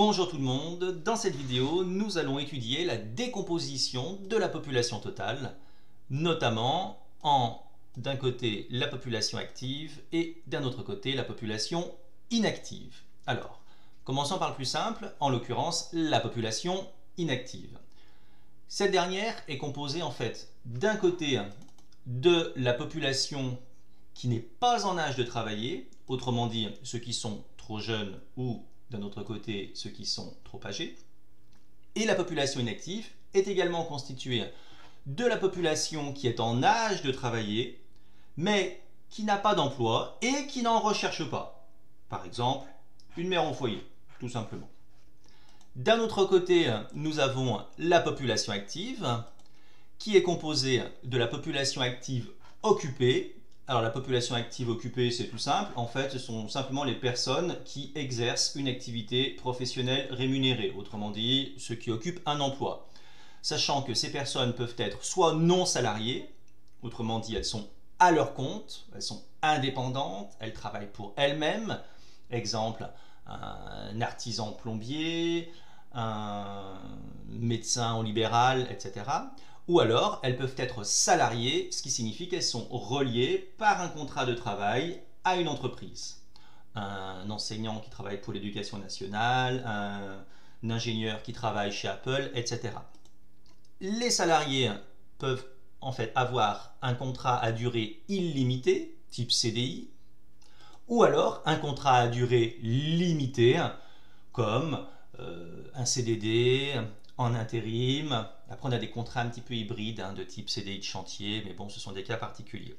Bonjour tout le monde, dans cette vidéo, nous allons étudier la décomposition de la population totale, notamment en d'un côté la population active et d'un autre côté la population inactive. Alors, commençons par le plus simple, en l'occurrence la population inactive. Cette dernière est composée en fait d'un côté de la population qui n'est pas en âge de travailler, autrement dit ceux qui sont trop jeunes ou d'un autre côté ceux qui sont trop âgés. Et la population inactive est également constituée de la population qui est en âge de travailler, mais qui n'a pas d'emploi et qui n'en recherche pas. Par exemple, une mère au foyer, tout simplement. D'un autre côté, nous avons la population active, qui est composée de la population active occupée. Alors la population active occupée, c'est tout simple. En fait, ce sont simplement les personnes qui exercent une activité professionnelle rémunérée. Autrement dit, ceux qui occupent un emploi. Sachant que ces personnes peuvent être soit non salariées, autrement dit, elles sont à leur compte, elles sont indépendantes, elles travaillent pour elles-mêmes. Exemple, un artisan plombier, un médecin en libéral, etc. Ou alors, elles peuvent être salariées, ce qui signifie qu'elles sont reliées par un contrat de travail à une entreprise. Un enseignant qui travaille pour l'éducation nationale, un ingénieur qui travaille chez Apple, etc. Les salariés peuvent en fait avoir un contrat à durée illimitée, type CDI, ou alors un contrat à durée limitée, comme un CDD en intérim. Après, on a des contrats un petit peu hybrides de type CDI de chantier, mais bon, ce sont des cas particuliers.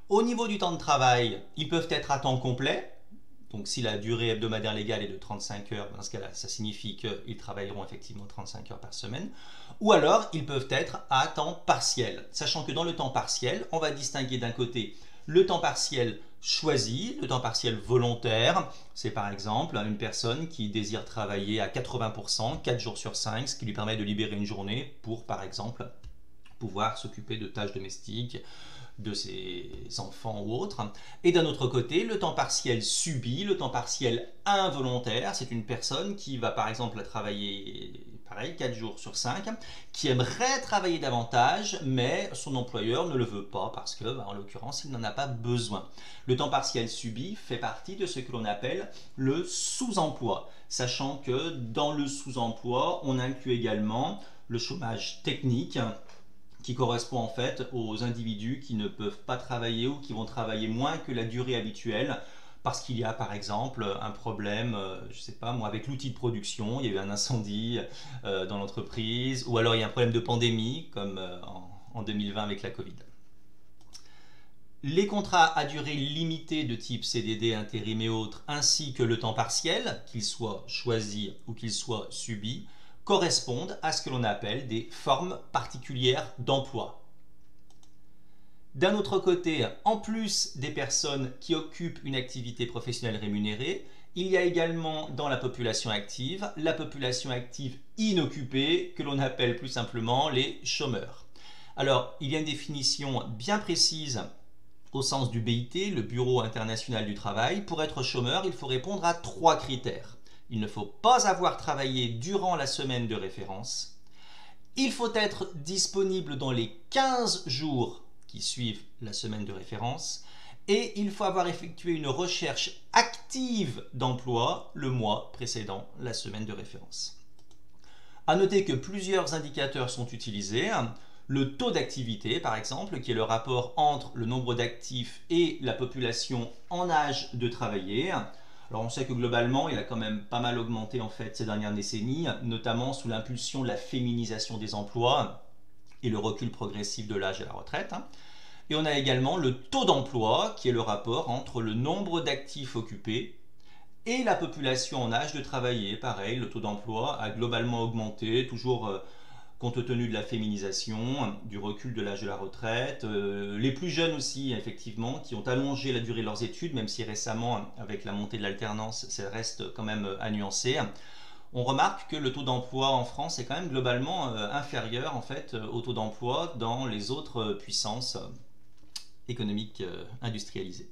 Au niveau du temps de travail, ils peuvent être à temps complet. Donc, si la durée hebdomadaire légale est de 35 heures, dans ce cas-là, ça signifie qu'ils travailleront effectivement 35 heures par semaine. Ou alors, ils peuvent être à temps partiel. Sachant que dans le temps partiel, on va distinguer d'un côté le temps partiel choisi, le temps partiel volontaire. C'est par exemple une personne qui désire travailler à 80%, 4 jours sur 5, ce qui lui permet de libérer une journée pour, par exemple, pouvoir s'occuper de tâches domestiques, de ses enfants ou autres. Et d'un autre côté, le temps partiel subi, le temps partiel involontaire, c'est une personne qui va par exemple travailler pareil 4 jours sur 5, qui aimerait travailler davantage, mais son employeur ne le veut pas parce que, en l'occurrence, il n'en a pas besoin. Le temps partiel subi fait partie de ce que l'on appelle le sous-emploi, sachant que dans le sous-emploi, on inclut également le chômage technique, qui correspond en fait aux individus qui ne peuvent pas travailler ou qui vont travailler moins que la durée habituelle parce qu'il y a par exemple un problème, je ne sais pas moi, avec l'outil de production, il y a eu un incendie dans l'entreprise, ou alors il y a un problème de pandémie comme en 2020 avec la Covid. Les contrats à durée limitée de type CDD, intérim et autres, ainsi que le temps partiel, qu'il soit choisi ou qu'il soit subi, correspondent à ce que l'on appelle des formes particulières d'emploi. D'un autre côté, en plus des personnes qui occupent une activité professionnelle rémunérée, il y a également dans la population active inoccupée que l'on appelle plus simplement les chômeurs. Alors, il y a une définition bien précise au sens du BIT, le Bureau international du travail. Pour être chômeur, il faut répondre à 3 critères. Il ne faut pas avoir travaillé durant la semaine de référence. Il faut être disponible dans les 15 jours qui suivent la semaine de référence. Et il faut avoir effectué une recherche active d'emploi le mois précédant la semaine de référence. À noter que plusieurs indicateurs sont utilisés. Le taux d'activité, par exemple, qui est le rapport entre le nombre d'actifs et la population en âge de travailler. Alors on sait que globalement, il a quand même pas mal augmenté en fait ces dernières décennies, notamment sous l'impulsion de la féminisation des emplois et le recul progressif de l'âge à la retraite. Et on a également le taux d'emploi, qui est le rapport entre le nombre d'actifs occupés et la population en âge de travailler. Pareil, le taux d'emploi a globalement augmenté, toujours compte tenu de la féminisation, du recul de l'âge de la retraite. Les plus jeunes aussi, effectivement, qui ont allongé la durée de leurs études, même si récemment, avec la montée de l'alternance, ça reste quand même à nuancer. On remarque que le taux d'emploi en France est quand même globalement inférieur en fait, au taux d'emploi dans les autres puissances économiques industrialisées.